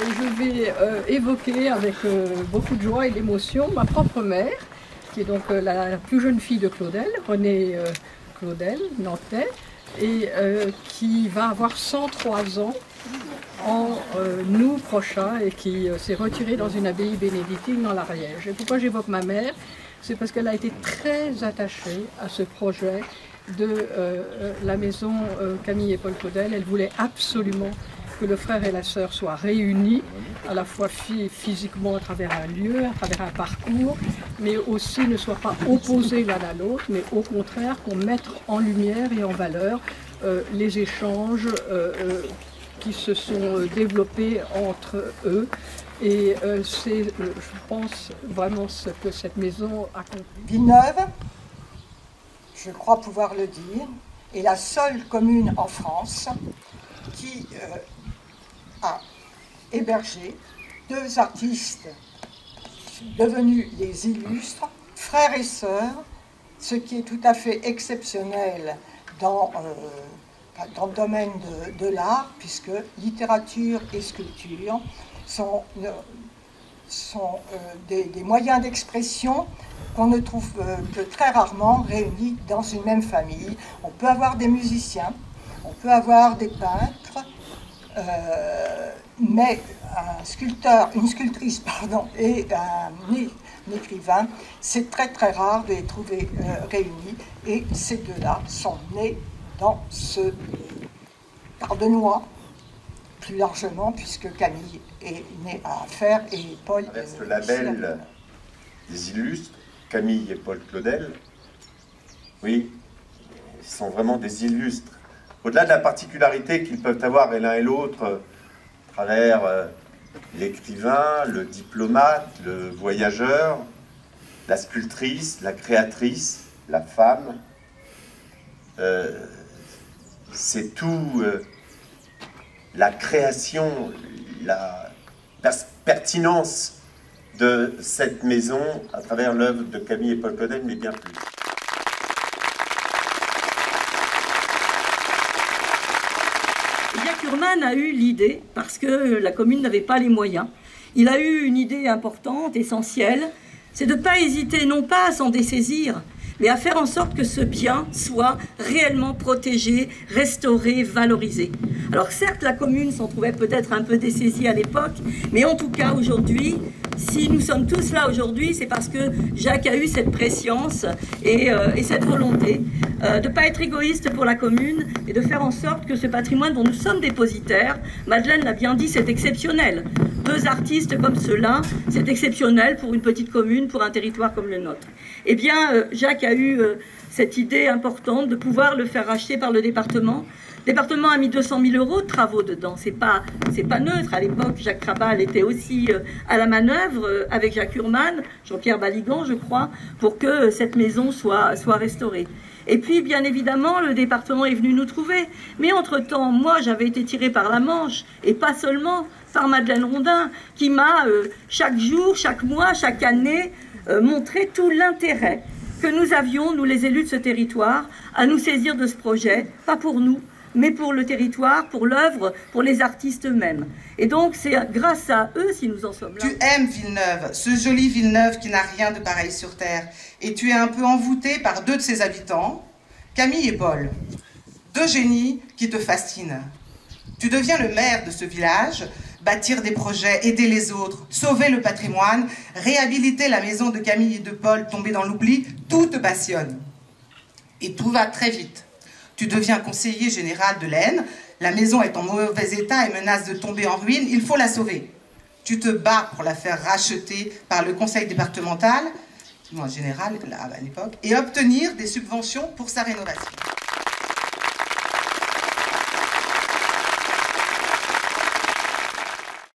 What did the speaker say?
je vais évoquer avec beaucoup de joie et d'émotion ma propre mère, qui est donc la plus jeune fille de Claudel, Renée Claudel, nantais, et qui va avoir 103 ans en août prochain et qui s'est retirée dans une abbaye bénédictine dans l'Ariège. Et pourquoi j'évoque ma mère? C'est parce qu'elle a été très attachée à ce projet de la maison Camille et Paul Claudel. Elle voulait absolument que le frère et la sœur soient réunis, à la fois physiquement à travers un lieu, à travers un parcours, mais aussi ne soient pas opposés l'un à l'autre, mais au contraire qu'on mette en lumière et en valeur les échanges qui se sont développés entre eux. Et c'est, je pense, vraiment ce que cette maison accomplit. Villeneuve, je crois pouvoir le dire, est la seule commune en France qui a hébergé 2 artistes devenus des illustres, frères et sœurs, ce qui est tout à fait exceptionnel dans le domaine de l'art, puisque littérature et sculpture sont des moyens d'expression qu'on ne trouve que très rarement réunis dans une même famille. On peut avoir des musiciens, on peut avoir des peintres, mais un sculpteur, une sculptrice, pardon, et un écrivain, c'est très très rare de les trouver réunis, et ces deux-là sont nés dans ce Tardenois, plus largement, puisque Camille est née à Fères et Paul... Avec le label des illustres, Camille et Paul Claudel, oui, ils sont vraiment des illustres. Au-delà de la particularité qu'ils peuvent avoir l'un et l'autre à travers l'écrivain, le diplomate, le voyageur, la sculptrice, la créatrice, la femme, c'est tout la création, la pertinence de cette maison à travers l'œuvre de Camille et Paul Claudel, mais bien plus. Jacques Urman a eu l'idée, parce que la commune n'avait pas les moyens, il a eu une idée importante, essentielle, c'est de ne pas hésiter, non pas à s'en dessaisir, mais à faire en sorte que ce bien soit réellement protégé, restauré, valorisé. Alors certes, la commune s'en trouvait peut-être un peu dessaisie à l'époque, mais en tout cas aujourd'hui, si nous sommes tous là aujourd'hui, c'est parce que Jacques a eu cette prescience et cette volonté de ne pas être égoïste pour la commune et de faire en sorte que ce patrimoine dont nous sommes dépositaires, Madeleine l'a bien dit, c'est exceptionnel. 2 artistes comme ceux-là, c'est exceptionnel pour une petite commune, pour un territoire comme le nôtre. Eh bien, Jacques a eu cette idée importante de pouvoir le faire racheter par le département. Le département a mis 200 000 € de travaux dedans. C'est pas neutre. À l'époque, Jacques Krabal était aussi à la manœuvre avec Jacques Urman, Jean-Pierre Baligan, je crois, pour que cette maison soit restaurée. Et puis, bien évidemment, le département est venu nous trouver. Mais entre-temps, moi, j'avais été tirée par la manche, et pas seulement par Madeleine Rondin, qui m'a, chaque jour, chaque mois, chaque année, montré tout l'intérêt que nous avions, nous les élus de ce territoire, à nous saisir de ce projet, pas pour nous, mais pour le territoire, pour l'œuvre, pour les artistes eux-mêmes. Et donc, c'est grâce à eux si nous en sommes là. Tu aimes Villeneuve, ce joli Villeneuve qui n'a rien de pareil sur Terre. Et tu es un peu envoûté par 2 de ses habitants, Camille et Paul. 2 génies qui te fascinent. Tu deviens le maire de ce village, bâtir des projets, aider les autres, sauver le patrimoine, réhabiliter la maison de Camille et de Paul tombée dans l'oubli, tout te passionne. Et tout va très vite. Tu deviens conseiller général de l'Aisne, la maison est en mauvais état et menace de tomber en ruine, il faut la sauver. Tu te bats pour la faire racheter par le conseil départemental, en général à l'époque, et obtenir des subventions pour sa rénovation.